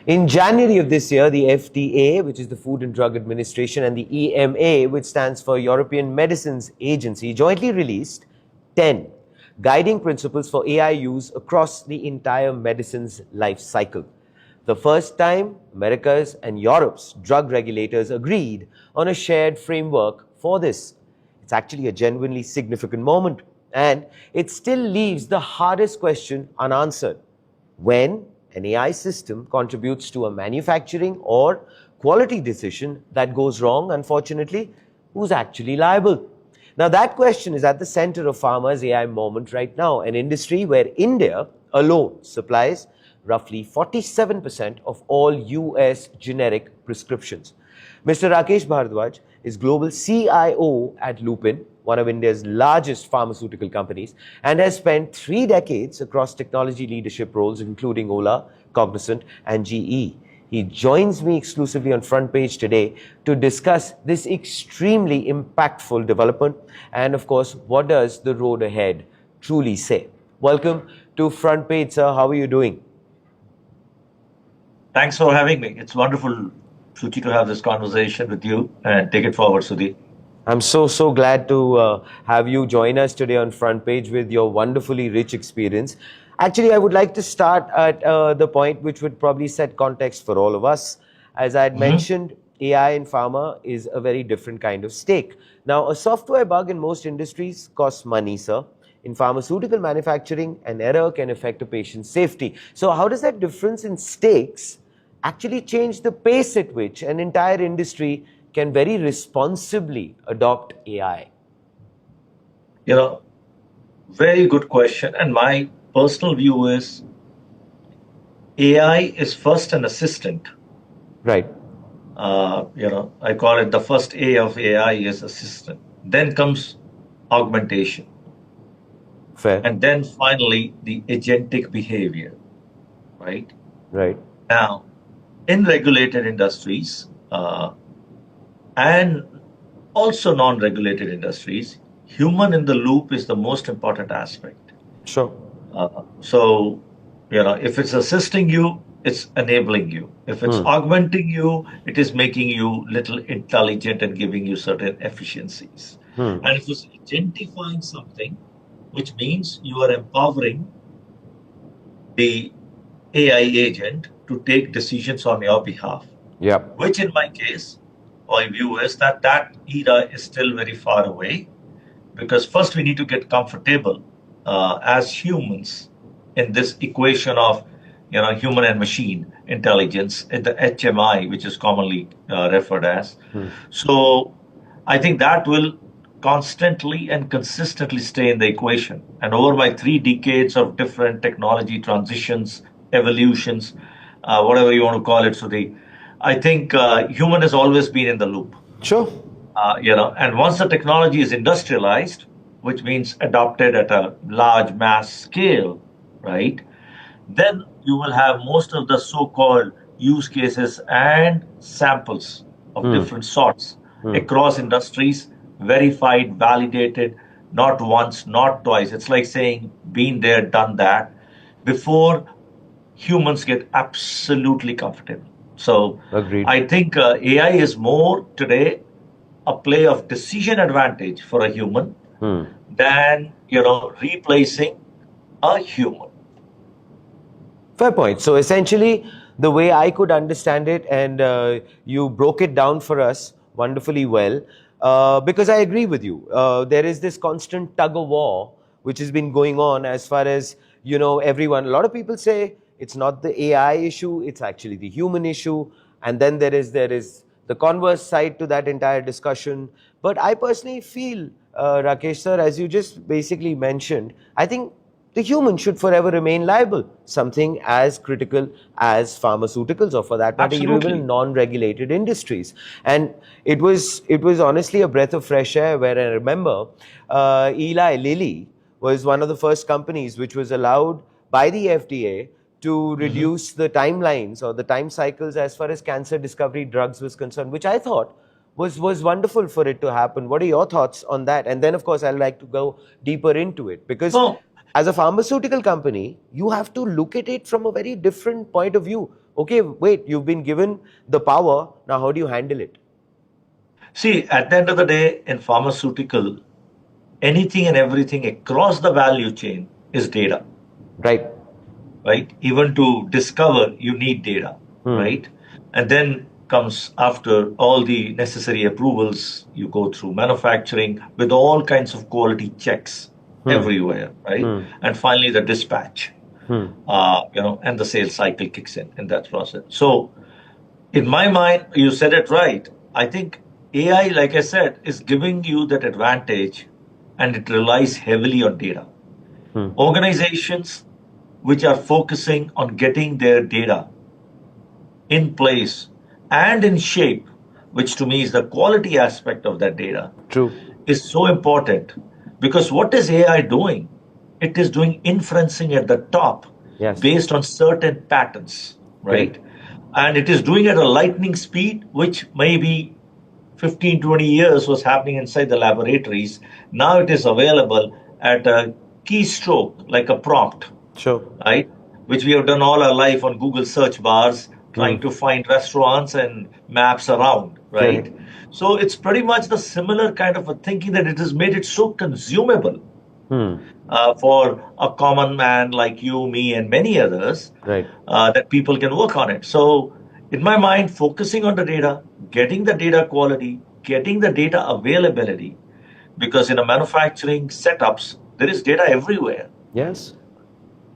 In January of this year, the FDA, which is the Food and Drug Administration, and the EMA, which stands for European Medicines Agency, jointly released 10 guiding principles for AI use across the entire medicine's life cycle. The first time America's and Europe's drug regulators agreed on a shared framework for this. It's actually a genuinely significant moment, and it still leaves the hardest question unanswered. When an AI system contributes to a manufacturing or quality decision that goes wrong, unfortunately, who's actually liable? Now, that question is at the center of pharma's AI moment right now, an industry where India alone supplies roughly 47% of all US generic prescriptions. Mr. Rakesh Bhardwaj is global CIO at Lupin, one of India's largest pharmaceutical companies, and has spent 3 decades across technology leadership roles, including Ola, Cognizant, and GE. He joins me exclusively on Front Page today to discuss this extremely impactful development and, of course, what does the road ahead truly say. Welcome to Front Page, sir. How are you doing? Thanks for having me. It's wonderful, Suchi, to have this conversation with you and take it forward, Sudhi. I'm so glad to have you join us today on Front Page with your wonderfully rich experience. Actually, I would like to start at the point which would probably set context for all of us. As I had mentioned, AI in pharma is a very different kind of stake. Now, a software bug in most industries costs money, sir. In pharmaceutical manufacturing, an error can affect a patient's safety. So how does that difference in stakes actually change the pace at which an entire industry can very responsibly adopt AI? Very good question. And my personal view is AI is first an assistant. Right. I call it the first A of AI is assistant. Then comes augmentation. Fair. And then finally, the agentic behavior, right? Right. Now, in regulated industries and also non-regulated industries, human in the loop is the most important aspect. Sure. If it's assisting you, it's enabling you. If it's augmenting you, it is making you little intelligent and giving you certain efficiencies. And if it's agentifying something, which means you are empowering the AI agent to take decisions on your behalf. Yep. Which in my case, my view is that era is still very far away, because first we need to get comfortable as humans in this equation of human and machine intelligence, the HMI, which is commonly referred as. So I think that will constantly and consistently stay in the equation. And over my 3 decades of different technology transitions, evolutions, whatever you want to call it, Sudhi, I think human has always been in the loop. Sure. And once the technology is industrialized, which means adopted at a large mass scale, right, then you will have most of the so-called use cases and samples of different sorts across industries, verified, validated, not once, not twice. It's like saying, been there, done that, before humans get absolutely comfortable. So Agreed. I think AI is more today a play of decision advantage for a human than, replacing a human. Fair point. So essentially, the way I could understand it, and you broke it down for us wonderfully well, because I agree with you. There is this constant tug of war which has been going on as far as, everyone. A lot of people say it's not the AI issue, it's actually the human issue. And then there is the converse side to that entire discussion. But I personally feel, Rakesh sir, as you just basically mentioned, I think the human should forever remain liable. Something as critical as pharmaceuticals, or for that matter, even non-regulated industries. And it was honestly a breath of fresh air, where I remember Eli Lilly was one of the first companies which was allowed by the FDA to reduce the timelines or the time cycles as far as cancer discovery drugs was concerned, which I thought was wonderful for it to happen. What are your thoughts on that? And then, of course, I'd like to go deeper into it, because as a pharmaceutical company, you have to look at it from a very different point of view. okay, wait, you've been given the power, now how do you handle it? See, at the end of the day, in pharmaceutical, anything and everything across the value chain is data, Right. right? Even to discover, you need data, right? And then comes after all the necessary approvals, you go through manufacturing with all kinds of quality checks everywhere, right? And finally, the dispatch, and the sales cycle kicks in that process. So, in my mind, you said it right. I think AI, like I said, is giving you that advantage and it relies heavily on data. Organizations which are focusing on getting their data in place and in shape, which to me is the quality aspect of that data, True. is so important because what is AI doing? It is doing inferencing at the top Yes. based on certain patterns, right? Correct. And it is doing at a lightning speed, which maybe 15, 20 years was happening inside the laboratories. Now it is available at a keystroke, like a prompt, Sure. right? Which we have done all our life on Google search bars, trying to find restaurants and maps around, right? Correct. So it's pretty much the similar kind of a thinking that it has made it so consumable for a common man like you, me, and many others, Right. that people can work on it. So, in my mind, focusing on the data, getting the data quality, getting the data availability, because in a manufacturing setups, there is data everywhere. Yes.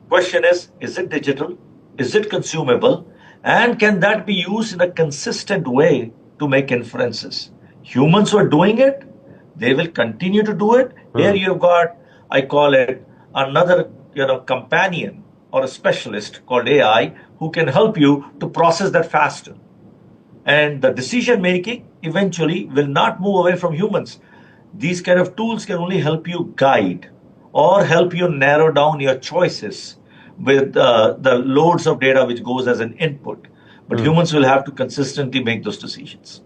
Question is it digital? Is it consumable? And can that be used in a consistent way to make inferences? Humans who are doing it, they will continue to do it. Here you've got, I call it another, companion or a specialist called AI who can help you to process that faster. And the decision making eventually will not move away from humans. These kind of tools can only help you guide or help you narrow down your choices with the loads of data which goes as an input. But humans will have to consistently make those decisions.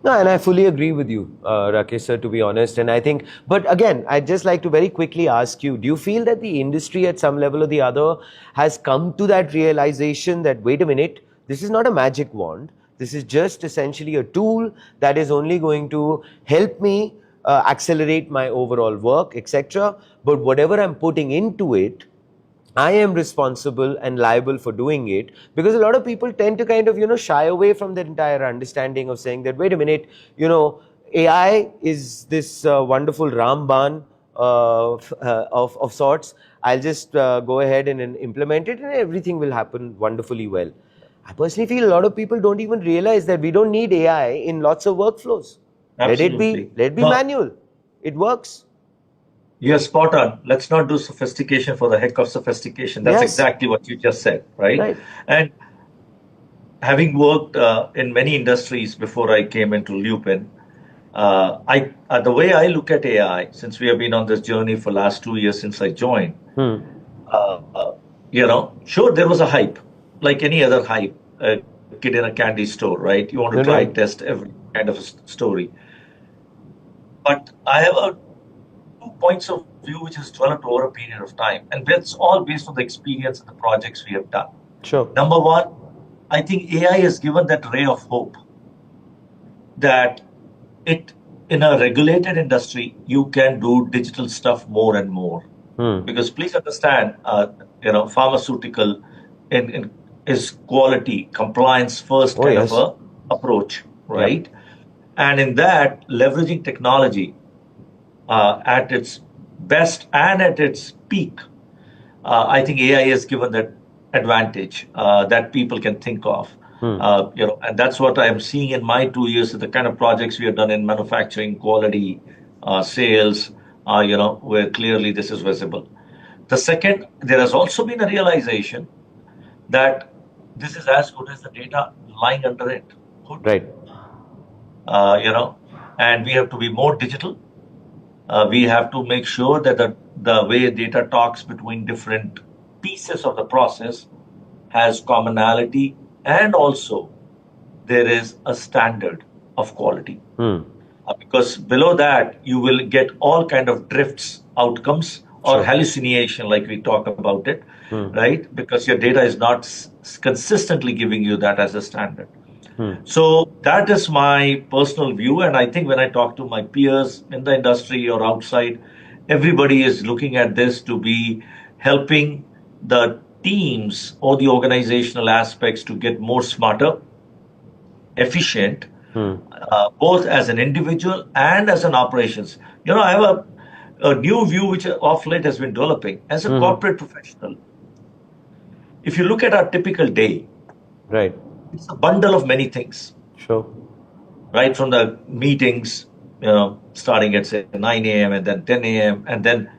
No, and I fully agree with you, Rakesh sir, to be honest. And I think, but again, I'd just like to very quickly ask you, do you feel that the industry at some level or the other has come to that realization that, wait a minute, this is not a magic wand. This is just essentially a tool that is only going to help me accelerate my overall work, etc. But whatever I'm putting into it, I am responsible and liable for doing it, because a lot of people tend to kind of, shy away from the entire understanding of saying that, wait a minute, AI is this wonderful Ramban of sorts. I'll just go ahead and implement it and everything will happen wonderfully well. I personally feel a lot of people don't even realize that we don't need AI in lots of workflows. Absolutely. Let it be manual. It works. You're spot on. Let's not do sophistication for the heck of sophistication. That's exactly what you just said, right? And having worked in many industries before I came into Lupin, the way I look at AI, since we have been on this journey for last 2 years since I joined, sure, there was a hype, like any other hype, a kid in a candy store, right? You want to try test every kind of story. But I have two points of view which has developed over a period of time, and that's all based on the experience and the projects we have done. Sure. Number one, I think AI has given that ray of hope that in a regulated industry, you can do digital stuff more and more. Because please understand, pharmaceutical is quality, compliance first kind of a approach, right? And in that, leveraging technology at its best and at its peak, I think AI has given that advantage that people can think of. And that's what I'm seeing in my 2 years of the kind of projects we have done in manufacturing, quality, sales, where clearly this is visible. The second, there has also been a realization that this is as good as the data lying under it. Right. And we have to be more digital. We have to make sure that the way data talks between different pieces of the process has commonality, and also there is a standard of quality. Because below that, you will get all kind of drifts, outcomes, or hallucination, like we talk about it. right? Because your data is not consistently giving you that as a standard. Hmm. So that is my personal view. And I think when I talk to my peers in the industry or outside, everybody is looking at this to be helping the teams or the organizational aspects to get more smarter, efficient, Hmm. both as an individual and as an operations. I have a new view which of late has been developing as a corporate professional. If you look at our typical day, Right. it's a bundle of many things, Sure. right? From the meetings, starting at say 9 a.m. and then 10 a.m. and then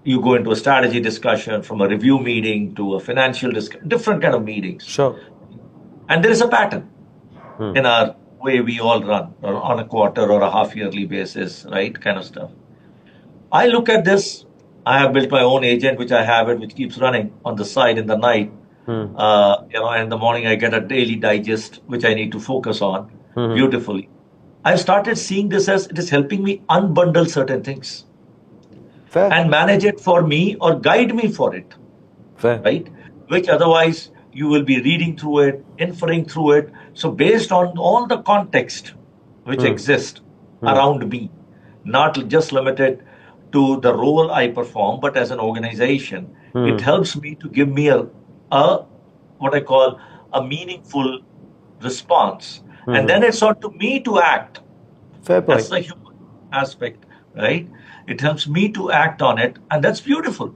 you go into a strategy discussion, from a review meeting to a financial discussion, different kind of meetings. Sure. And there is a pattern in our way we all run on a quarter or a half yearly basis, right? Kind of stuff. I look at this. I have built my own agent, which I have it, which keeps running on the side in the night. And in the morning I get a daily digest, which I need to focus on beautifully. I've started seeing this as it is helping me unbundle certain things Fair. and manage it for me or guide me for it, Fair. right? Which otherwise you will be reading through it, inferring through it. So based on all the context which exists around me, not just limited to the role I perform, but as an organization, it helps me to give me a what I call a meaningful response. And then it's on to me to act. Fair That's point. the human aspect, right? It helps me to act on it, and that's beautiful.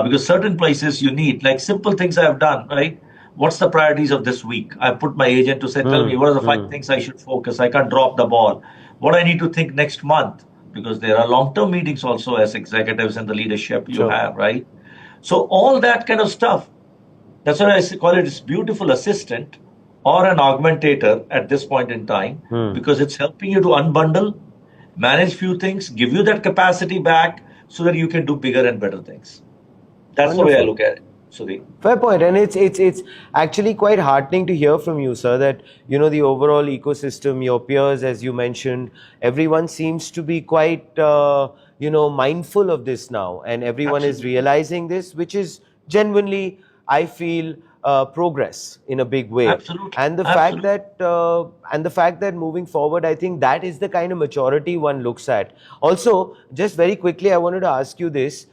Because certain places you need, like simple things I have done, right? What's the priorities of this week? I put my agent to say, tell me what are the 5 things I should focus. I can't drop the ball. What I need to think next month, because there are long-term meetings also as executives and the leadership you Sure. have, right? So all that kind of stuff. That's why I call it this beautiful assistant or an augmentator at this point in time, because it's helping you to unbundle, manage few things, give you that capacity back so that you can do bigger and better things. That's the way I Wonderful. look at it, Sudhi. Fair point, and it's actually quite heartening to hear from you, sir, that the overall ecosystem, your peers, as you mentioned, everyone seems to be quite mindful of this now, and everyone is Absolutely. realizing this, which is genuinely, I feel, progress in a big way. Absolutely. And the fact Absolutely. that moving forward, I think that is the kind of maturity one looks at. Also, just very quickly, I wanted to ask you this.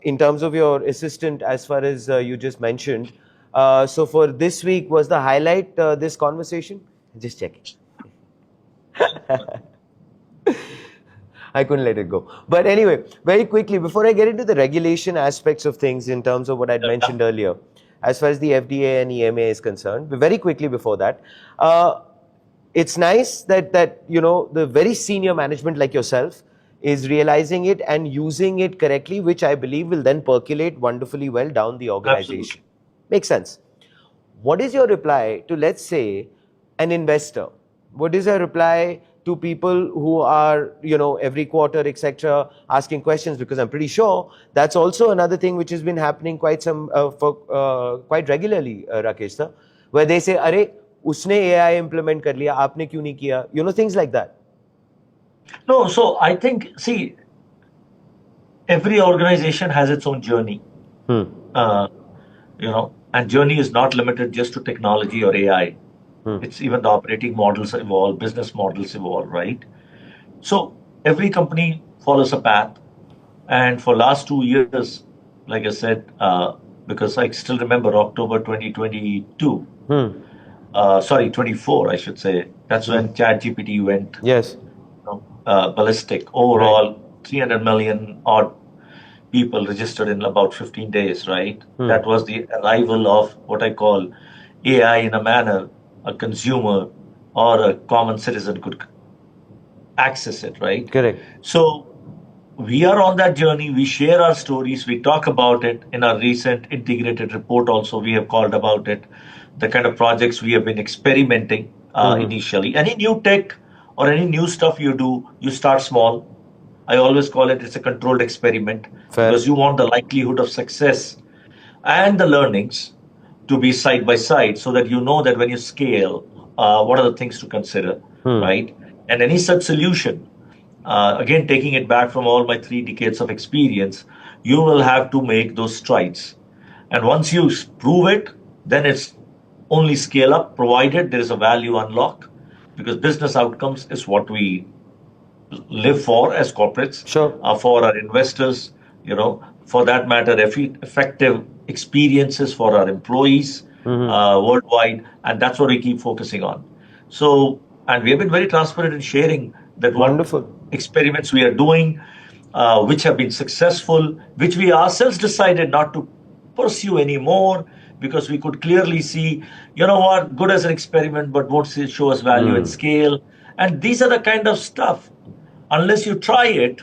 In terms of your assistant, as far as you just mentioned. So for this week, was the highlight this conversation? Just checking. I couldn't let it go. But anyway, very quickly, before I get into the regulation aspects of things in terms of what I'd mentioned earlier, as far as the FDA and EMA is concerned, but very quickly before that, it's nice that the very senior management like yourself is realizing it and using it correctly, which I believe will then percolate wonderfully well down the organization. Absolutely. Makes sense. What is your reply to, let's say, an investor? What is your reply to people who are, every quarter, etc., asking questions? Because I'm pretty sure that's also another thing which has been happening quite regularly, Rakesh sir, where they say, "Arey, usne AI implement kar liya, aapne kyun nahi kiya?" Things like that. No, so I think, see, every organization has its own journey. Uh, and journey is not limited just to technology or AI. It's even the operating models evolve, business models evolve, right? So every company follows a path. And for last 2 years, like I said, because I still remember October 2022, sorry, 24, I should say. That's when ChatGPT went Yes. ballistic. Overall, 300 million odd people registered in about 15 days, right? That was the arrival of what I call AI in a manner a consumer or a common citizen could access it, right? Correct. So we are on that journey. We share our stories. We talk about it in our recent integrated report. Also, we have called about it, the kind of projects we have been experimenting initially. Any new tech or any new stuff you do, you start small. I always call it's a controlled experiment. Fair. Because you want the likelihood of success and the learnings to be side by side, so that you know that when you scale, what are the things to consider, right? And any such solution, again, taking it back from all my 3 decades of experience, you will have to make those strides. And once you prove it, then it's only scale up, provided there is a value unlock, because business outcomes is what we live for as corporates, Sure. for our investors, for that matter, effective experiences for our employees worldwide, and that's what we keep focusing on. So, and we have been very transparent in sharing that what Wonderful. experiments we are doing, which have been successful, which we ourselves decided not to pursue anymore because we could clearly see, good as an experiment, but won't show us value and scale. And these are the kind of stuff, unless you try it,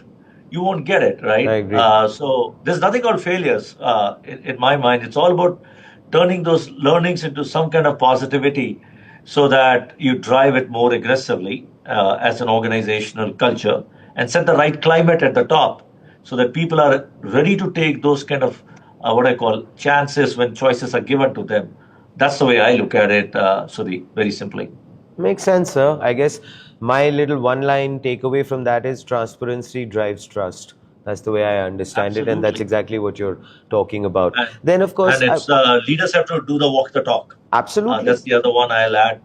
you won't get it, I right? agree. So there's nothing called failures in my mind. It's all about turning those learnings into some kind of positivity so that you drive it more aggressively as an organizational culture and set the right climate at the top so that people are ready to take those kind of what I call chances when choices are given to them. That's the way I look at it, Sudhi, very simply. Makes sense, sir. I guess my little one-line takeaway from that is transparency drives trust. That's the way I understand it, and that's Absolutely. exactly what you're talking about. And, Then, of course, and it's leaders have to do the walk the talk. absolutely. That's the other one I'll add,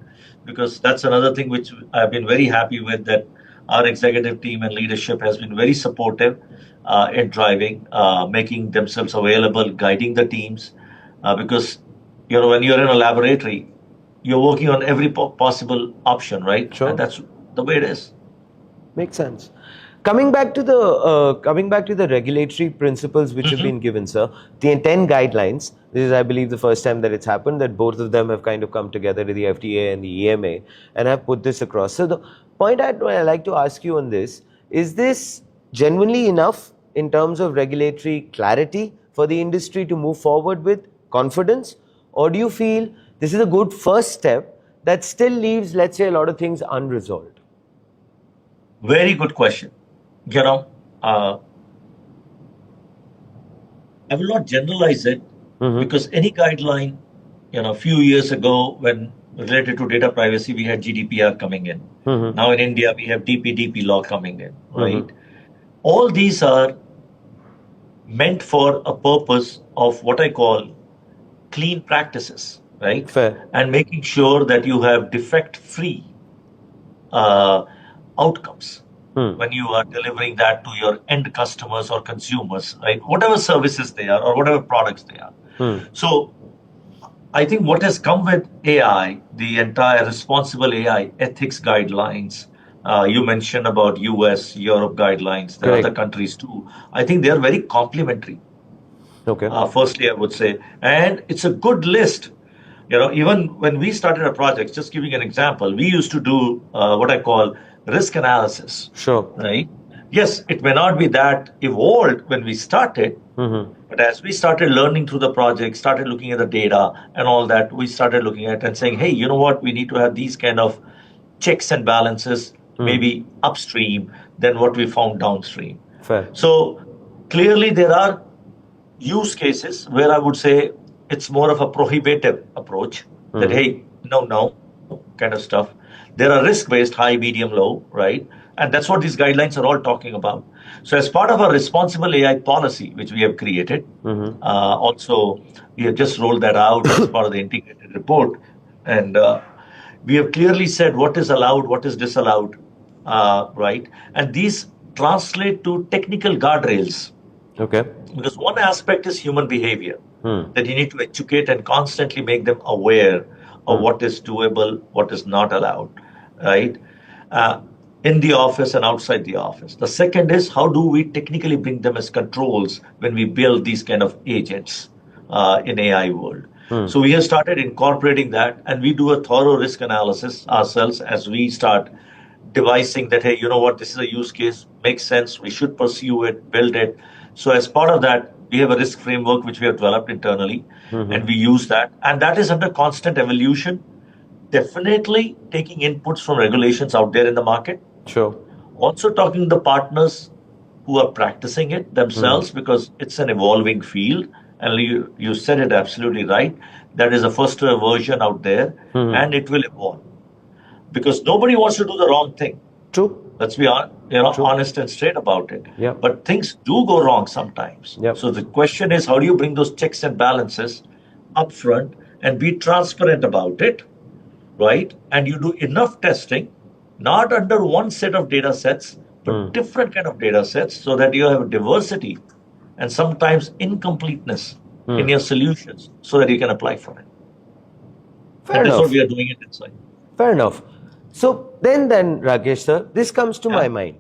because that's another thing which I've been very happy with, that our executive team and leadership has been very supportive in driving, making themselves available, guiding the teams, because when you're in a laboratory, you're working on every possible option, right? Sure. And that's the way it is. Makes sense. Coming back to the regulatory principles which have been given, sir. The 10 guidelines. This is, I believe, the first time that it's happened, that both of them have kind of come together, the FDA and the EMA, and have put this across. So the point I'd like to ask you on this is this genuinely enough in terms of regulatory clarity for the industry to move forward with confidence, or do you feel this is a good first step that still leaves, let's say, a lot of things unresolved? Very good question. I will not generalize it because any guideline, a few years ago when related to data privacy, we had GDPR coming in. Now in India, we have DPDP law coming in, right? All these are meant for a purpose of what I call clean practices, right? Fair. And making sure that you have defect-free outcomes when you are delivering that to your end customers or consumers, right? Whatever services they are or whatever products they are. So I think what has come with AI, the entire responsible AI ethics guidelines, you mentioned about US, Europe guidelines, there are other countries too. I think they are very complementary. Okay. Firstly, I would say, and it's a good list. Even when we started a project, just giving an example, we used to do what I call risk analysis. Sure. Right? Yes, it may not be that evolved when we started, but as we started learning through the project, started looking at the data and all that, we started looking at and saying, hey, you know what? We need to have these kind of checks and balances, maybe upstream than what we found downstream. Fair. So clearly there are use cases where I would say it's more of a prohibitive approach that, hey, no, kind of stuff. There are risk-based, high, medium, low, right? And that's what these guidelines are all talking about. So as part of our responsible AI policy, which we have created, also we have just rolled that out as part of the integrated report. And we have clearly said what is allowed, what is disallowed, right? And these translate to technical guardrails. Okay. Because one aspect is human behavior, that you need to educate and constantly make them aware of what is doable, what is not allowed, right? In the office and outside the office. The second is how do we technically bring them as controls when we build these kind of agents in AI world. So we have started incorporating that, and we do a thorough risk analysis ourselves as we start devising that, hey, you know what, this is a use case, makes sense, we should pursue it, build it. So as part of that, we have a risk framework which we have developed internally, and we use that. And that is under constant evolution, definitely taking inputs from regulations out there in the market. Sure. Also talking to the partners who are practicing it themselves, because it's an evolving field. And you said it absolutely right. That is a first version out there, and it will evolve. Because nobody wants to do the wrong thing. True. Let's be True. honest and straight about it. Yeah. But things do go wrong sometimes. Yep. So the question is, how do you bring those checks and balances upfront and be transparent about it, right? And you do enough testing, not under one set of data sets, but different kind of data sets, so that you have diversity and sometimes incompleteness in your solutions, so that you can apply for it. Fair And that's what enough. we are doing it inside. Fair enough. So then, Rakesh sir, this comes to my Yeah. mind.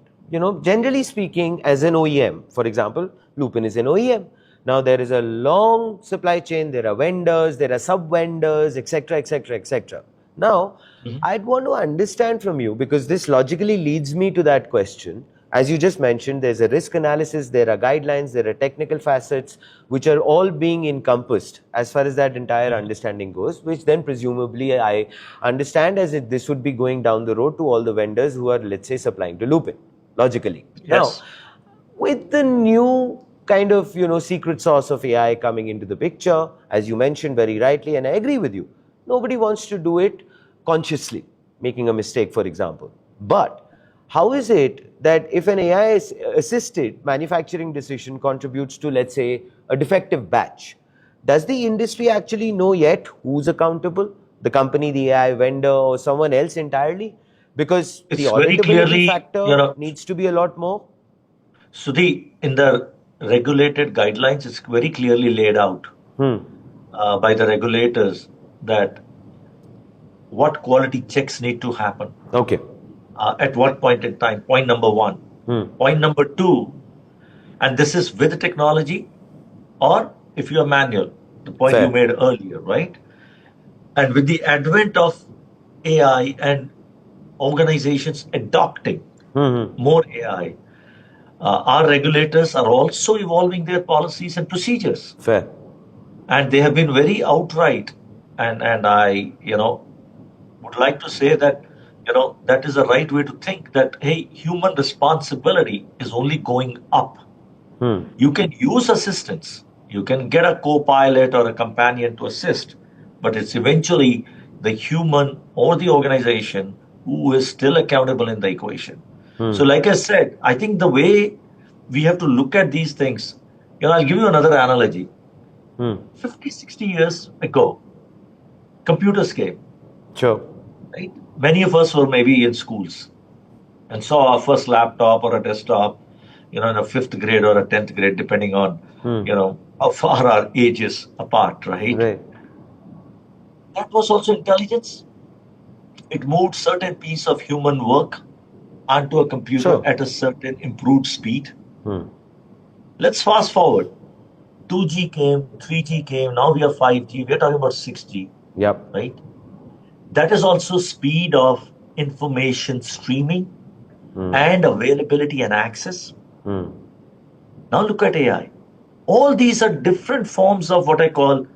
Generally speaking, as an OEM, for example, Lupin is an OEM. Now there is a long supply chain. There are vendors, there are sub vendors, etc., etc., etc. Now, I'd want to understand from you, because this logically leads me to that question. As you just mentioned, there's a risk analysis, there are guidelines, there are technical facets, which are all being encompassed as far as that entire understanding goes, which then presumably I understand as if this would be going down the road to all the vendors who are, let's say, supplying to Lupin, logically. Now, Yes. with the new kind of, secret sauce of AI coming into the picture, as you mentioned very rightly, and I agree with you, nobody wants to do it consciously, making a mistake, for example. But how is it that if an AI assisted manufacturing decision contributes to, let's say, a defective batch, does the industry actually know yet who's accountable? The company, the AI vendor, or someone else entirely? Because the It's very auditability clearly, factor needs to be a lot more. so in the regulated guidelines, it's very clearly laid out by the regulators that what quality checks need to happen Okay. at what point in time. Point number one. Point number two, and this is with technology or if you're manual, the point you Fair. made earlier, right? And with the advent of AI and organizations adopting more AI, our regulators are also evolving their policies and procedures. Fair. And they have been very outright. And I, would like to say that, that is the right way to think that, hey, human responsibility is only going up. You can use assistance. You can get a co-pilot or a companion to assist, but it's eventually the human or the organization who is still accountable in the equation. So, like I said, I think the way we have to look at these things, I'll give you another analogy. 50, 60 years ago, computers came, Sure. right? Many of us were maybe in schools and saw our first laptop or a desktop, in a fifth grade or a 10th grade, depending on, how far our ages apart, right? Right. That was also intelligence. It moved certain piece of human work onto a computer Sure. at a certain improved speed. Let's fast forward. 2G came, 3G came, now we have 5G, we're talking about 6G, Yep. right? That is also speed of information streaming and availability and access. Now look at AI. All these are different forms of what I call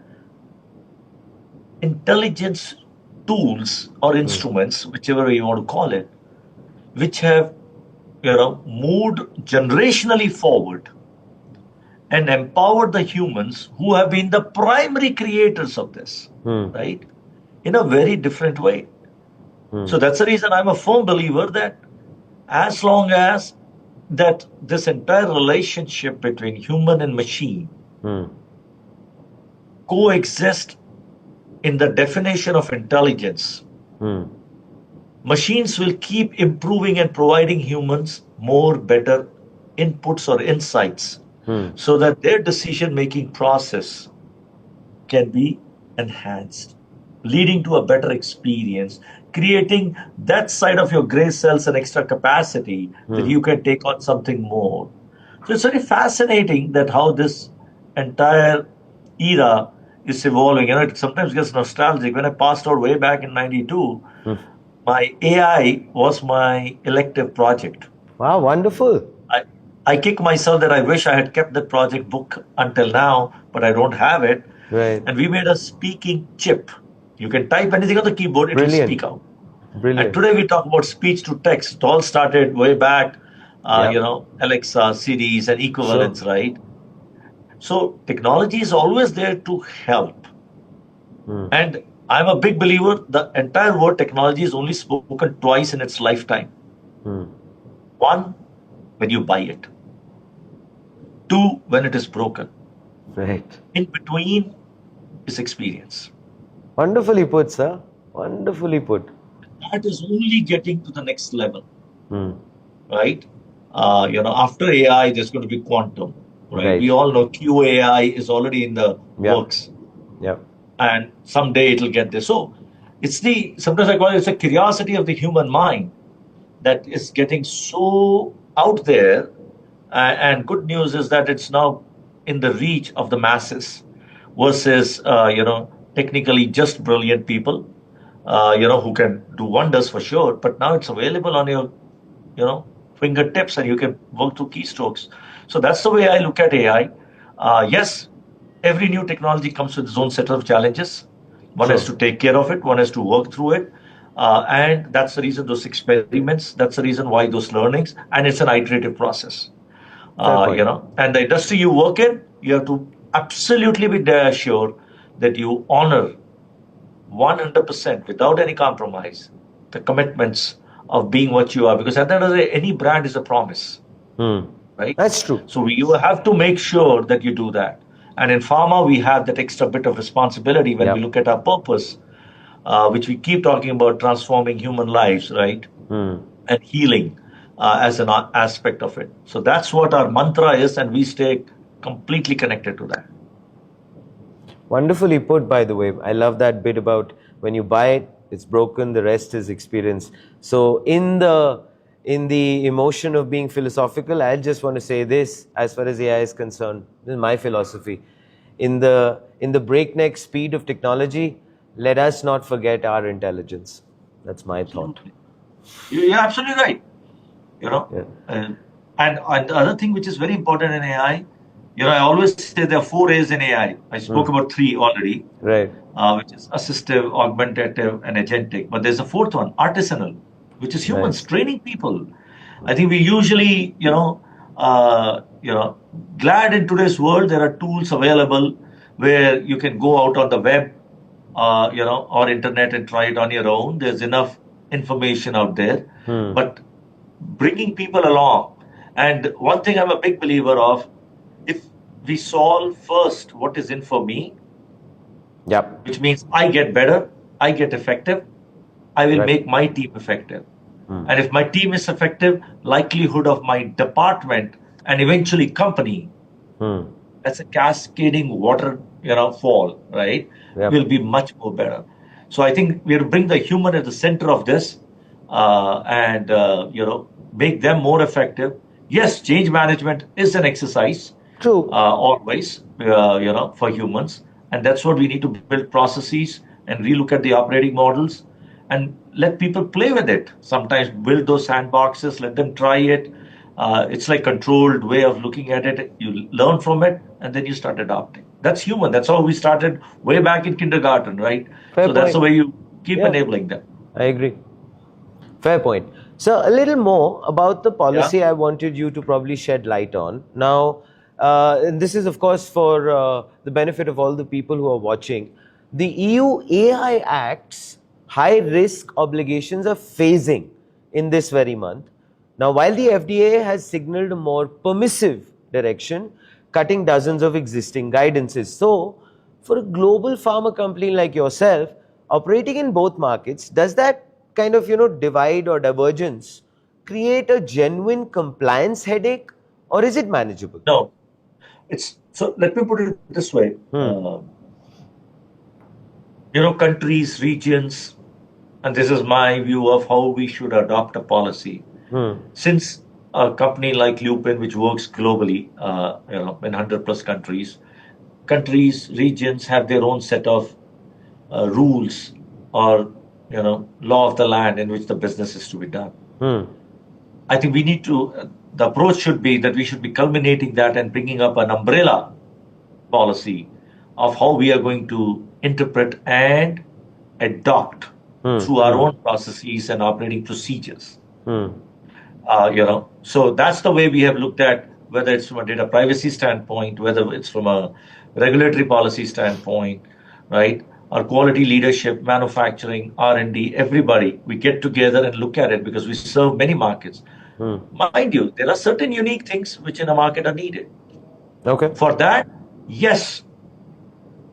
intelligence tools or instruments, whichever way you want to call it, which have moved generationally forward and empowered the humans who have been the primary creators of this, right? In a very different way. So that's the reason I'm a firm believer that as long as that this entire relationship between human and machine coexist in the definition of intelligence, machines will keep improving and providing humans more better inputs or insights so that their decision-making process can be enhanced, leading to a better experience, creating that side of your gray cells and extra capacity that you can take on something more. So it's very fascinating that how this entire era is evolving. It sometimes gets nostalgic. When I passed out way back in 92, my AI was my elective project. Wow, wonderful. I kick myself that I wish I had kept that project book until now, but I don't have it. Right. And we made a speaking chip. You can type anything on the keyboard, it will Brilliant. speak out. Brilliant. And today we talk about speech to text. It all started way back, Alexa, Siri's, and equivalents, right? So technology is always there to help. And I'm a big believer the entire word technology is only spoken twice in its lifetime. One, when you buy it. Two, when it is broken. Right. In between is experience. Wonderfully put, sir. Wonderfully put. That is only getting to the next level, Hmm. right? After AI, there's going to be quantum, right? We Right. all know QAI is already in the Yeah. works, Yeah. and someday it'll get there. So sometimes I call it's a curiosity of the human mind that is getting so out there. And good news is that it's now in the reach of the masses versus, technically just brilliant people, who can do wonders for sure. But now it's available on your, fingertips, and you can work through keystrokes. So that's the way I look at AI. Yes, every new technology comes with its own set of challenges. One has True. to take care of it, one has to work through it. And that's the reason those experiments, that's the reason why those learnings, and it's an iterative process. Fair point. And the industry you work in, you have to absolutely be sure that you honor 100% without any compromise the commitments of being what you are. Because at the end of the day, any brand is a promise, right? That's true. So you have to make sure that you do that. And in pharma, we have that extra bit of responsibility when we Yep. look at our purpose, which we keep talking about transforming human lives, right? And healing as an aspect of it. So that's what our mantra is, and we stay completely connected to that. Wonderfully put, by the way. I love that bit about when you buy it, it's broken, the rest is experience. So in the emotion of being philosophical, I just want to say this as far as AI is concerned. This is my philosophy. In the breakneck speed of technology, let us not forget our intelligence. That's my thought. Absolutely. You're absolutely right. Yeah. And the other thing which is very important in AI, I always say there are 4 A's in AI. I spoke about 3 already, Right. which is assistive, augmentative, and agentic. But there's a fourth one, artisanal, which is humans Right. training people. I think we usually, glad in today's world there are tools available where you can go out on the web, or internet and try it on your own. There's enough information out there, but bringing people along. And one thing I'm a big believer of, if we solve first what is in for me, Yep. which means I get better, I get effective, I will Right. make my team effective. And if my team is effective, likelihood of my department and eventually company, that's a cascading water, fall, right? Yep. Will be much more better. So I think we have to bring the human at the center of this, and make them more effective. Yes, change management is an exercise, True. always, for humans, and that's what we need to build processes and relook at the operating models and let people play with it. Sometimes build those sandboxes, let them try it. It's like controlled way of looking at it. You learn from it, and then you start adopting. That's human. That's how we started way back in kindergarten, right? Fair So that's the point. way you keep Yeah. enabling them. I agree. Fair point. So, a little more about the Yeah. policy I wanted you to probably shed light on. Now, and this is, of course, for the benefit of all the people who are watching. The EU AI Act's high risk obligations are phasing in this very month. Now, while the FDA has signaled a more permissive direction, cutting dozens of existing guidances. So, for a global pharma company like yourself, operating in both markets, does that kind of, divide or divergence create a genuine compliance headache, or is it manageable? No, it's so. Let me put it this way. Countries, regions, and this is my view of how we should adopt a policy. Since a company like Lupin, which works globally, in 100 plus countries, regions have their own set of rules or law of the land in which the business is to be done. I think we need to. The approach should be that we should be culminating that and bringing up an umbrella policy of how we are going to interpret and adopt through our own processes and operating procedures. So that's the way we have looked at whether it's from a data privacy standpoint, whether it's from a regulatory policy standpoint, right? our quality leadership, manufacturing, R&D, everybody, we get together and look at it because we serve many markets. Mind you, there are certain unique things which in a market are needed. Okay. For that, yes,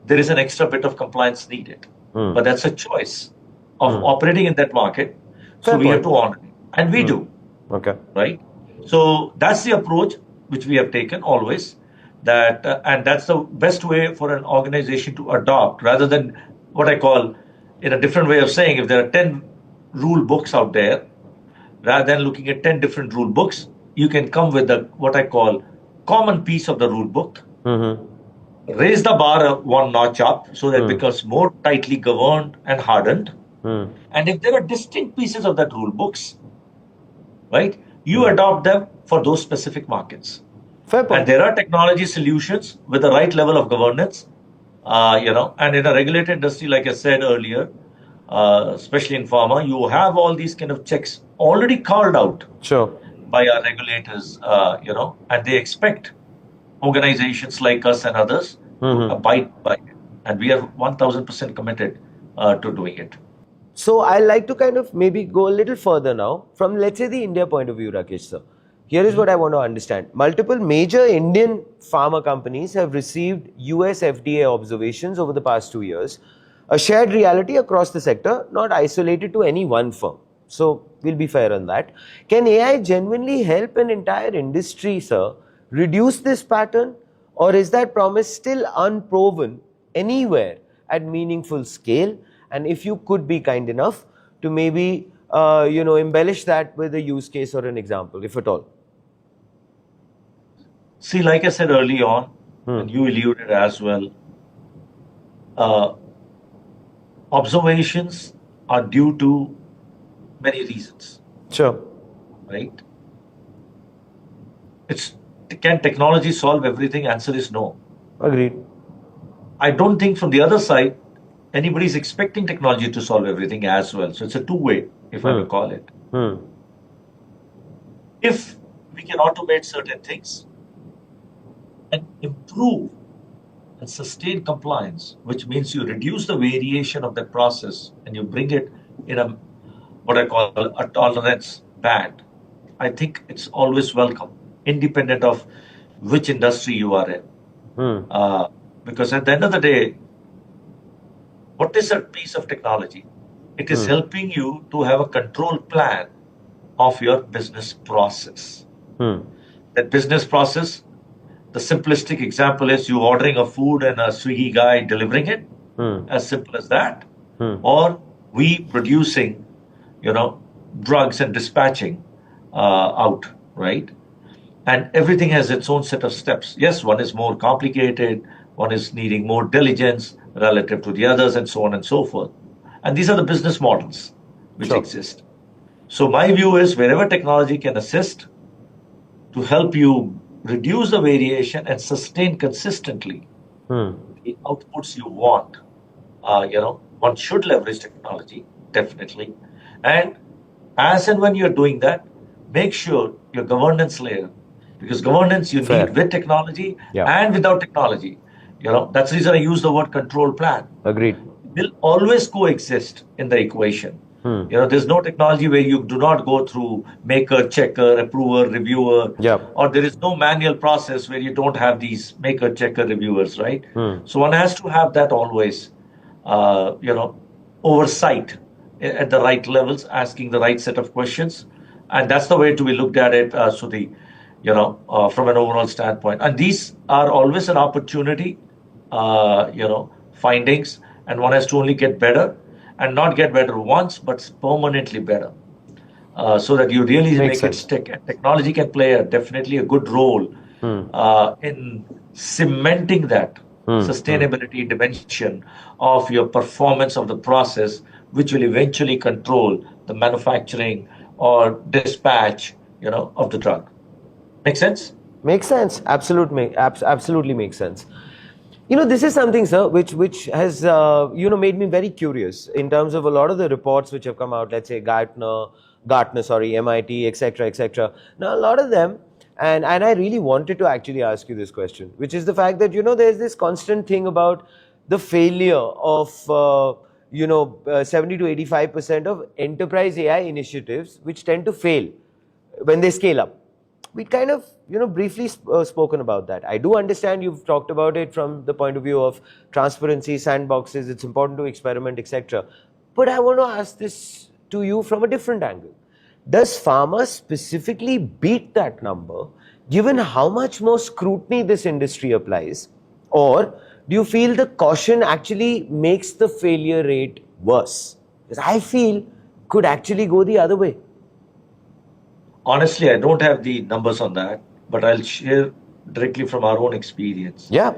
there is an extra bit of compliance needed. But that's a choice of operating in that market. So Fair we have point. to honor it. And we do, Okay. right? So that's the approach which we have taken always. That and that's the best way for an organization to adopt, rather than what I call, in a different way of saying, if there are 10 rule books out there, rather than looking at 10 different rule books, you can come with the what I call common piece of the rule book, raise the bar one notch up so that it becomes more tightly governed and hardened. And if there are distinct pieces of that rule books, right, you adopt them for those specific markets. Fair point. And there are technology solutions with the right level of governance, and in a regulated industry, like I said earlier, especially in pharma, you have all these kind of checks already called out Sure. by our regulators, and they expect organizations like us and others to abide by it. And we are 1000% committed to doing it. So I like to kind of maybe go a little further now from, let's say, the India point of view, Rakesh sir. Here is what I want to understand. Multiple major Indian pharma companies have received US FDA observations over the past 2 years, a shared reality across the sector, not isolated to any one firm. So we'll be fair on that. Can AI genuinely help an entire industry, sir, reduce this pattern? Or is that promise still unproven anywhere at meaningful scale? And if you could be kind enough to maybe, embellish that with a use case or an example, if at all. See, like I said early on, and you alluded as well, observations are due to many reasons. Sure. Right? Can technology solve everything? Answer is no. Agreed. I don't think from the other side, anybody's expecting technology to solve everything as well. So it's a two-way, if I may call it. If we can automate certain things and improve and sustain compliance, which means you reduce the variation of that process and you bring it in a what I call a tolerance band, I think it's always welcome, independent of which industry you are in. Because at the end of the day, what is a piece of technology? It is helping you to have a control plan of your business process. That business process, the simplistic example is you ordering a food and a Swiggy guy delivering it, as simple as that, or we producing, drugs and dispatching out, right? And everything has its own set of steps. Yes, one is more complicated, one is needing more diligence relative to the others, and so on and so forth. And these are the business models which exist. So my view is wherever technology can assist to help you reduce the variation and sustain consistently the outputs you want, one should leverage technology, definitely. And as and when you're doing that, make sure your governance layer, because governance you need with technology and without technology. That's the reason I use the word control plan. Agreed. Will always coexist in the equation. There's no technology where you do not go through maker, checker, approver, reviewer, or there is no manual process where you don't have these maker, checker, reviewers, right? So one has to have that always, oversight at the right levels, asking the right set of questions, and that's the way to be looked at it, Sudhi, from an overall standpoint. And these are always an opportunity, findings, and one has to only get better. And not get better once, but permanently better, so that you really make it stick. And technology can play definitely a good role in cementing that sustainability dimension of your performance of the process, which will eventually control the manufacturing or dispatch, of the drug. Make sense? Makes sense. Absolutely makes sense. This is something, sir, which has, made me very curious in terms of a lot of the reports which have come out, let's say Gartner, MIT, etc., etc. Now, a lot of them, and I really wanted to actually ask you this question, which is the fact that, there's this constant thing about the failure of 70 to 85% of enterprise AI initiatives, which tend to fail when they scale up. We kind of briefly spoken about that. I do understand you've talked about it from the point of view of transparency, sandboxes. It's important to experiment, etc. But I want to ask this to you from a different angle. Does pharma specifically beat that number, given how much more scrutiny this industry applies? Or do you feel the caution actually makes the failure rate worse? Because I feel could actually go the other way. Honestly, I don't have the numbers on that, but I'll share directly from our own experience. Yeah.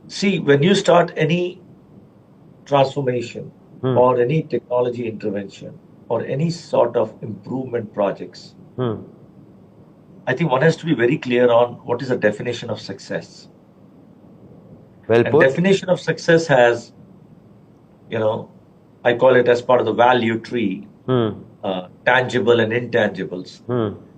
See, when you start any transformation or any technology intervention or any sort of improvement projects, I think one has to be very clear on what is the definition of success. Well And put. definition of success has, I call it as part of the value tree, tangible and intangibles.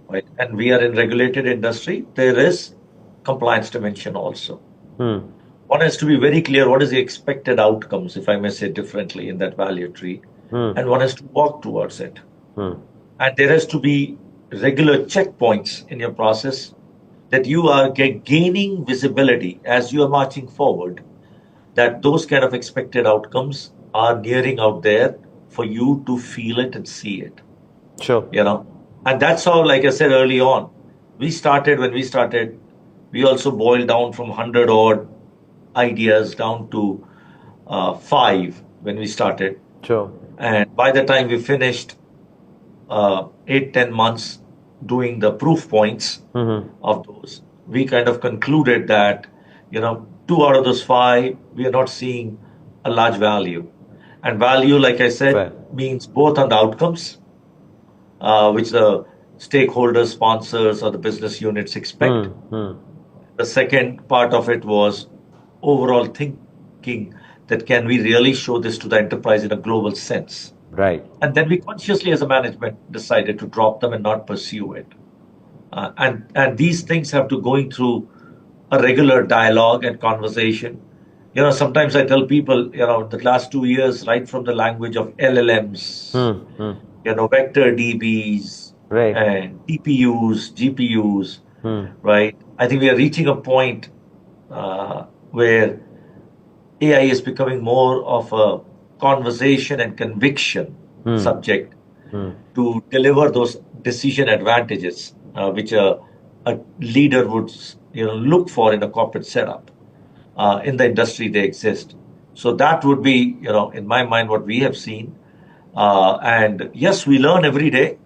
Right? And we are in regulated industry. There is compliance dimension also. One has to be very clear what is the expected outcomes, if I may say differently, in that value tree, and one has to walk towards it. And there has to be regular checkpoints in your process that you are gaining visibility as you are marching forward, that those kind of expected outcomes are nearing out there for you to feel it and see it. Sure. And that's how, like I said early on, when we started, we also boiled down from 100 odd ideas down to 5 when we started. Sure. And by the time we finished 8-10 months doing the proof points of those, we kind of concluded that 2 out of those 5 we are not seeing a large value. And value, like I said, means both on the outcomes, which the stakeholders, sponsors, or the business units expect. The second part of it was overall thinking that can we really show this to the enterprise in a global sense. Right. And then we consciously as a management decided to drop them and not pursue it. And these things have to going through a regular dialogue and conversation. Sometimes I tell people, the last 2 years, right from the language of LLMs, vector DBs, right, and TPUs, GPUs, right? I think we are reaching a point where AI is becoming more of a conversation and conviction subject to deliver those decision advantages, which a leader would look for in a corporate setup. In the industry they exist. So that would be, in my mind, what we have seen. And yes, we learn every day.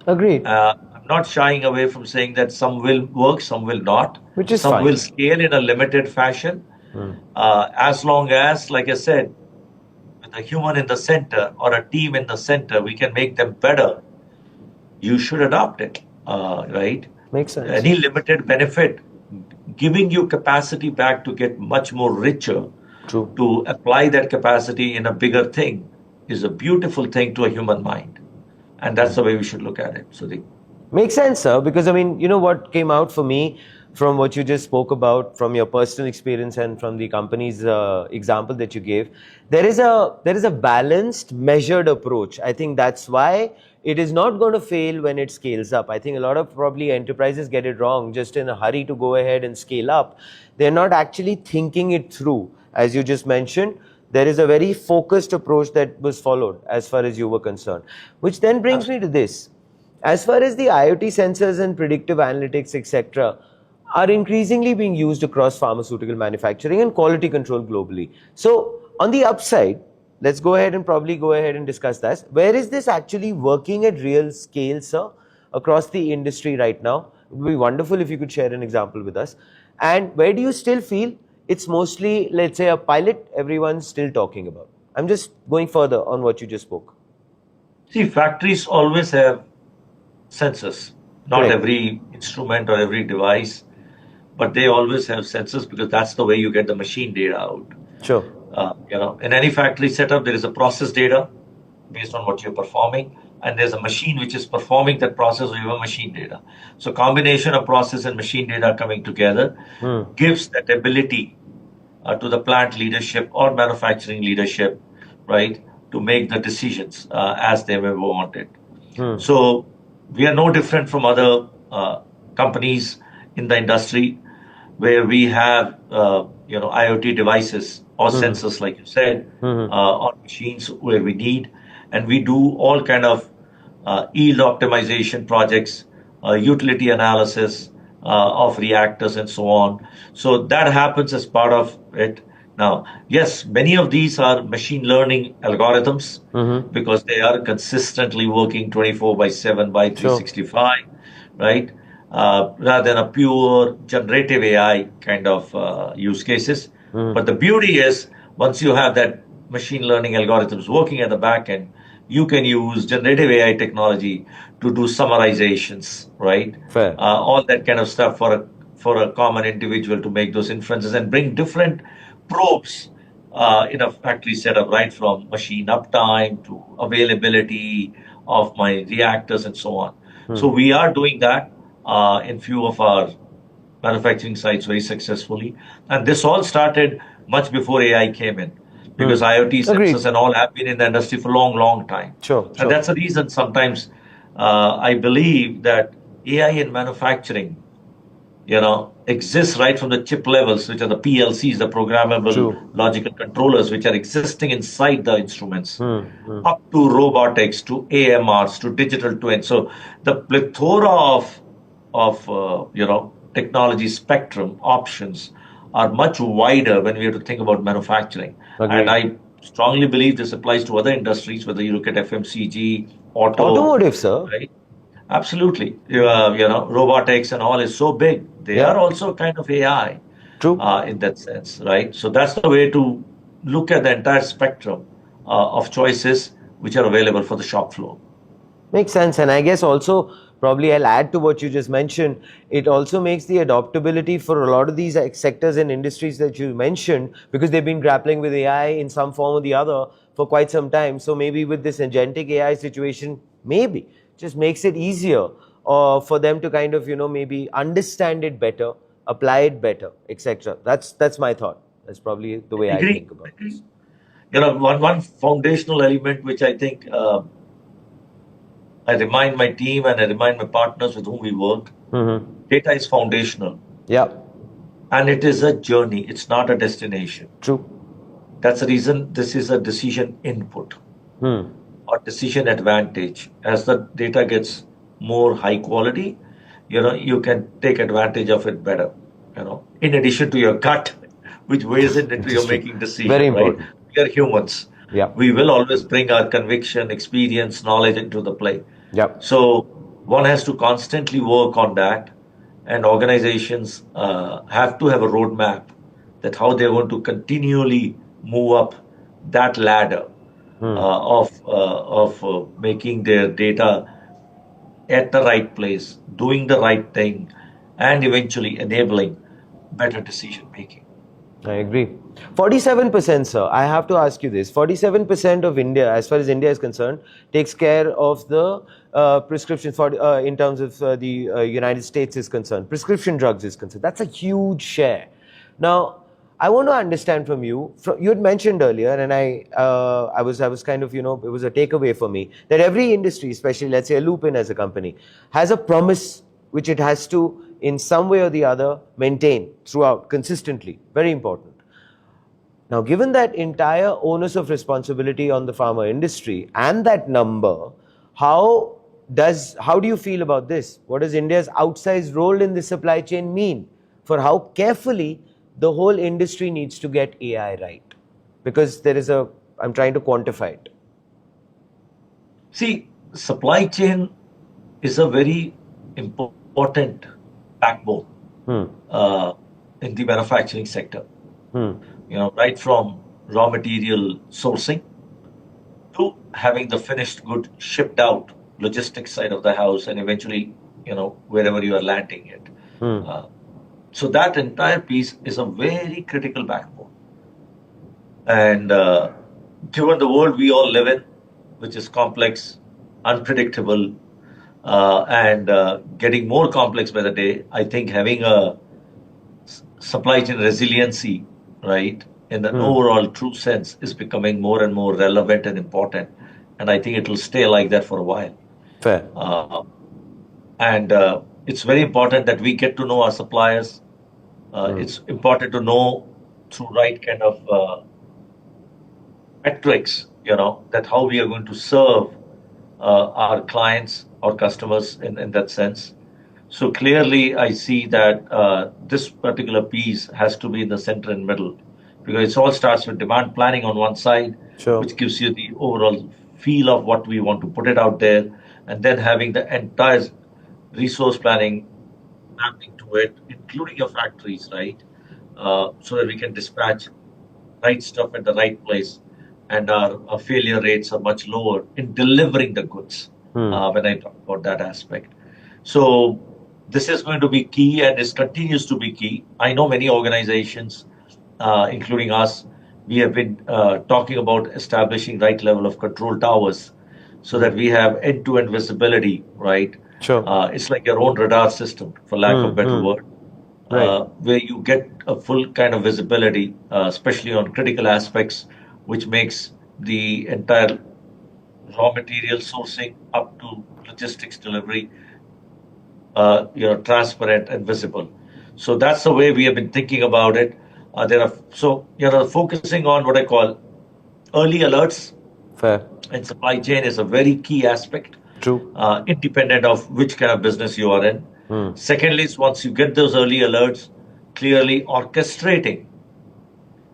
Agreed. I'm not shying away from saying that some will work, some will not. Which is some fine. will scale in a limited fashion. As long as, like I said, with a human in the center or a team in the center, we can make them better. You should adopt it, right? Makes sense. Any limited benefit giving you capacity back to get much more richer, to apply that capacity in a bigger thing is a beautiful thing to a human mind. And that's the way we should look at it, Sudeep. Makes sense, sir, because what came out for me from what you just spoke about, from your personal experience and from the company's example that you gave, there is a balanced, measured approach. I think that's why it is not going to fail when it scales up. I think a lot of probably enterprises get it wrong, just in a hurry to go ahead and scale up. They're not actually thinking it through. As you just mentioned, there is a very focused approach that was followed as far as you were concerned. Which then brings me to this. As far as the IoT sensors and predictive analytics, etc., are increasingly being used across pharmaceutical manufacturing and quality control globally. So on the upside, let's go ahead and discuss that. Where is this actually working at real scale, sir, across the industry right now? It would be wonderful if you could share an example with us. And where do you still feel it's mostly, let's say, a pilot everyone's still talking about? I'm just going further on what you just spoke. See, factories always have sensors. Not every instrument or every device, but they always have sensors because that's the way you get the machine data out. Sure. In any factory setup, there is a process data based on what you're performing, and there's a machine which is performing that process with your machine data. So combination of process and machine data coming together gives that ability to the plant leadership or manufacturing leadership, right, to make the decisions as they may want it. So we are no different from other companies in the industry where we have IoT devices or sensors, like you said, on machines where we need, and we do all kind of yield optimization projects, utility analysis of reactors, and so on. So that happens as part of it. Now, yes, many of these are machine learning algorithms because they are consistently working 24 by 7 by 365, right? Rather than a pure generative AI kind of use cases. But the beauty is, once you have that machine learning algorithms working at the back end, you can use generative AI technology to do summarizations, right? Fair. All that kind of stuff for a common individual to make those inferences and bring different probes in a factory setup, right from machine uptime to availability of my reactors and so on. So we are doing that in few of our manufacturing sites very successfully. And this all started much before AI came in, because IoT sensors and all have been in the industry for a long, long time. And that's the reason sometimes I believe that AI in manufacturing, exists right from the chip levels, which are the PLCs, the programmable logical controllers, which are existing inside the instruments, up to robotics, to AMRs, to digital twins. So the plethora of technology spectrum options are much wider when we have to think about manufacturing. And I strongly believe this applies to other industries, whether you look at FMCG, automotive, sir. Right? Absolutely. Robotics and all is so big. They are also kind of AI in that sense, right? So that's the way to look at the entire spectrum of choices which are available for the shop floor. Makes sense. And I guess also, probably I'll add to what you just mentioned, it also makes the adoptability for a lot of these sectors and industries that you mentioned, because they've been grappling with AI in some form or the other for quite some time. So maybe with this agentic AI situation, maybe just makes it easier for them to kind of, maybe understand it better, apply it better, etc. That's my thought. That's probably the way I think about this. One foundational element which I think I remind my team and I remind my partners with whom we work, data is foundational. Yeah. And it is a journey. It's not a destination. True. That's the reason this is a decision input or decision advantage. As the data gets more high quality, you can take advantage of it better, in addition to your gut, which weighs into your making decisions. Very important. Right? We are humans. Yeah. We will always bring our conviction, experience, knowledge into the play. Yep. So one has to constantly work on that, and organizations have to have a roadmap that how they want to continually move up that ladder of making their data at the right place, doing the right thing, and eventually enabling better decision making. I agree. 47%, sir. I have to ask you this. 47% of India, as far as India is concerned, takes care of the prescription for in terms of the United States is concerned. Prescription drugs is concerned. That's a huge share. Now, I want to understand from you. You had mentioned earlier, and I was kind of, it was a takeaway for me, that every industry, especially let's say a Lupin as a company, has a promise which it has to, in some way or the other, maintain throughout consistently. Very important. Now, given that entire onus of responsibility on the pharma industry and that number, how do you feel about this? What does India's outsized role in the supply chain mean for how carefully the whole industry needs to get AI right? Because I'm trying to quantify it. See, supply chain is a very important backbone in the manufacturing sector. Right from raw material sourcing to having the finished good shipped out, logistics side of the house, and eventually, wherever you are landing it. So that entire piece is a very critical backbone. And given the world we all live in, which is complex, unpredictable, and getting more complex by the day, I think having a supply chain resiliency right, in the overall true sense, is becoming more and more relevant and important. And I think it will stay like that for a while. Fair. And it's very important that we get to know our suppliers. It's important to know through right kind of metrics, that how we are going to serve our clients or customers in that sense. So clearly, I see that this particular piece has to be in the center and middle, because it all starts with demand planning on one side, Sure. which gives you the overall feel of what we want to put it out there, and then having the entire resource planning mapping to it, including your factories, right? So that we can dispatch right stuff at the right place, and our failure rates are much lower in delivering the goods. When I talk about that aspect, so this is going to be key, and this continues to be key. I know many organizations, including us, we have been talking about establishing right level of control towers, so that we have end-to-end visibility, right? Sure. It's like your own radar system, for lack of a better word, Right. where you get a full kind of visibility, especially on critical aspects, which makes the entire raw material sourcing up to logistics delivery, transparent and visible. So that's the way we have been thinking about it. Focusing on what I call early alerts Fair. in supply chain is a very key aspect, True. independent of which kind of business you are in. Secondly, is once you get those early alerts, clearly orchestrating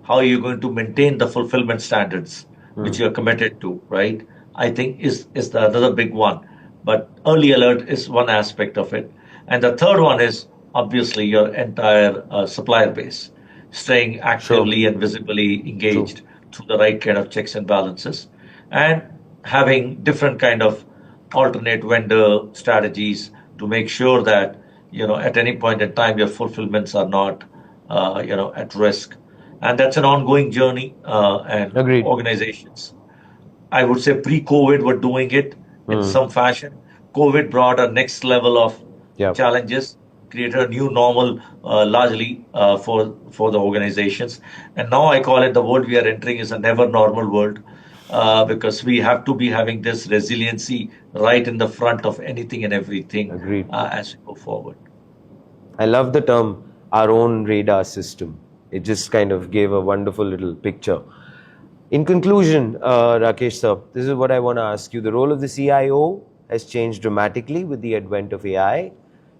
how you're going to maintain the fulfillment standards which you're committed to, right? I think is the another big one. But early alert is one aspect of it. And the third one is obviously your entire supplier base, staying actively and visibly engaged through the right kind of checks and balances, and having different kind of alternate vendor strategies to make sure that, at any point in time, your fulfillments are not, at risk. And that's an ongoing journey, and Agreed. organizations, I would say pre-COVID were doing it in some fashion. COVID brought a next level of challenges, created a new normal, largely for the organizations. And now I call it the world we are entering is a never normal world, because we have to be having this resiliency right in the front of anything and everything. Agreed. As we go forward. I love the term our own radar system. It just kind of gave a wonderful little picture. In conclusion, Rakesh sir, this is what I want to ask you. The role of the CIO has changed dramatically with the advent of AI.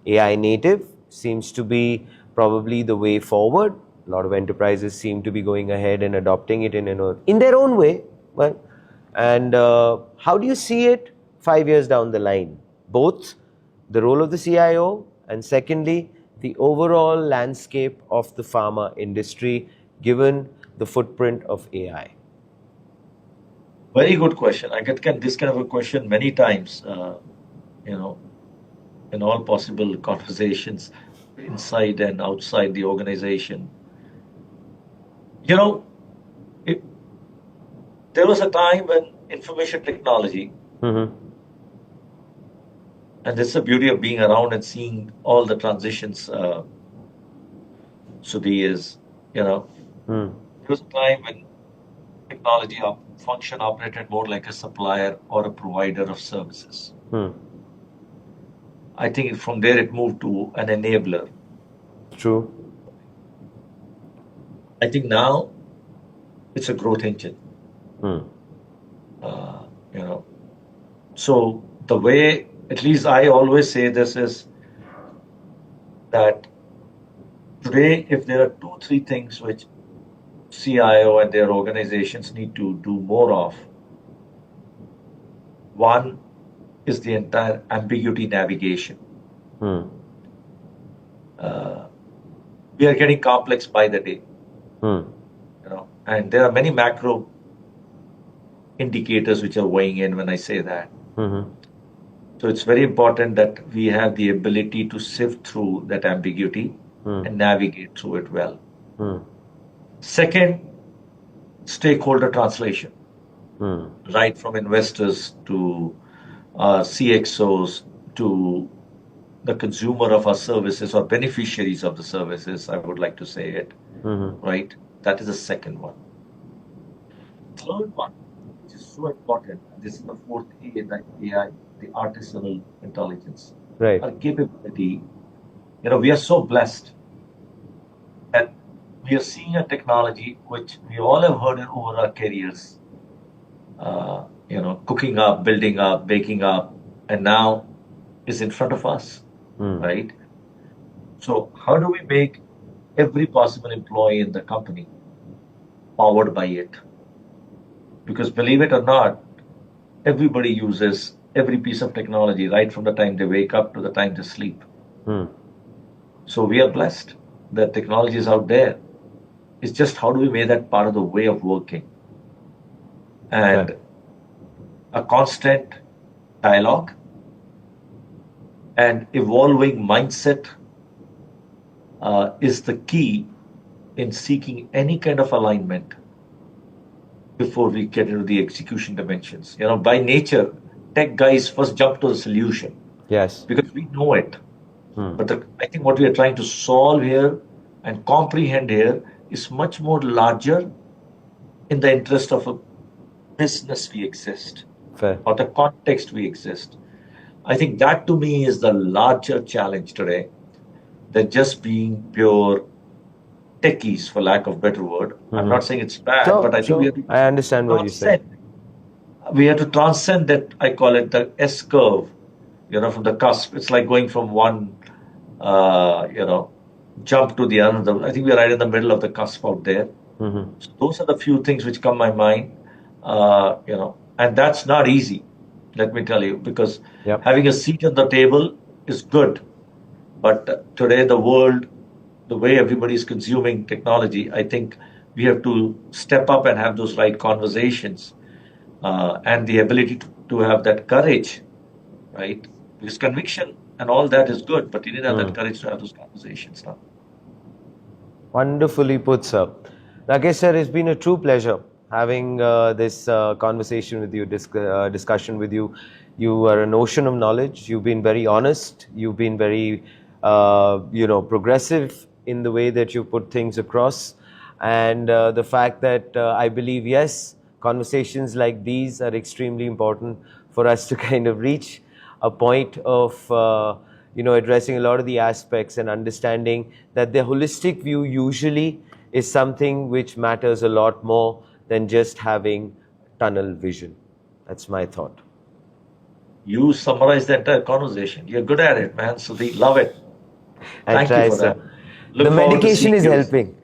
AI native seems to be probably the way forward. A lot of enterprises seem to be going ahead and adopting it in their own way. Well, and how do you see it 5 years down the line? Both the role of the CIO and secondly, the overall landscape of the pharma industry given the footprint of AI? Very good question. I get this kind of a question many times, in all possible conversations inside and outside the organization. There was a time when information technology, and this is the beauty of being around and seeing all the transitions through the years, there was a time when technology function operated more like a supplier or a provider of services. I think from there it moved to an enabler. True. I think now it's a growth engine. So the way, at least I always say this, is that today, if there are 2-3 things which CIO and their organizations need to do more of, one is the entire ambiguity navigation. We are getting complex by the day, and there are many macro indicators which are weighing in when I say that. So it's very important that we have the ability to sift through that ambiguity and navigate through it well. Second, stakeholder translation, right from investors to CXOs to the consumer of our services or beneficiaries of the services, I would like to say it, right? That is the second one. Third one, which is so important, and this is the fourth A in the AI, the artisanal intelligence, Right. our capability. We are so blessed that we are seeing a technology which we all have heard it over our careers. Cooking up, building up, baking up, and now is in front of us, right? So how do we make every possible employee in the company powered by it? Because believe it or not, everybody uses every piece of technology right from the time they wake up to the time they sleep. So we are blessed that technology is out there. It's just how do we make that part of the way of working? And Okay. a constant dialogue and evolving mindset is the key in seeking any kind of alignment before we get into the execution dimensions. By nature, tech guys first jump to the solution Yes. because we know it. But I think what we are trying to solve here and comprehend here is much more larger in the interest of a business we exist Fair. or the context we exist. I think that to me is the larger challenge today than just being pure techies, for lack of better word. I'm not saying it's bad, Sure, but I think we have to I understand what you said. we have to transcend that. I call it the S curve, from the cusp. It's like going from one, jump to the other. I think we're right in the middle of the cusp out there. So those are the few things which come to my mind, and that's not easy, let me tell you, because Yep. having a seat at the table is good. But today, the world, the way everybody is consuming technology, I think we have to step up and have those right conversations and the ability to have that courage, right? Because conviction and all that is good, but you need to have that courage to have those conversations now. Wonderfully put, sir. Rakesh sir, it's been a true pleasure having this conversation with you, discussion with you. You are an ocean of knowledge. You've been very honest. You've been very, progressive in the way that you put things across. And the fact that I believe, yes, conversations like these are extremely important for us to kind of reach a point of, addressing a lot of the aspects and understanding that the holistic view usually is something which matters a lot more than just having tunnel vision. That's my thought. You summarize the entire conversation. You're good at it, man. So they love it. Thank you for that. The medication is helping.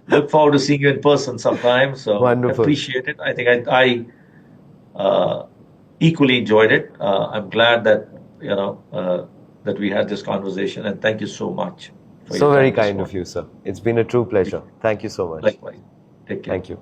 Look forward to seeing you in person sometime. So Wonderful. Appreciate it. I think I equally enjoyed it. I'm glad that that we had this conversation, and thank you so much. So very kind of you, sir. It's been a true pleasure. Thank you so much. Likewise. Take care. Thank you.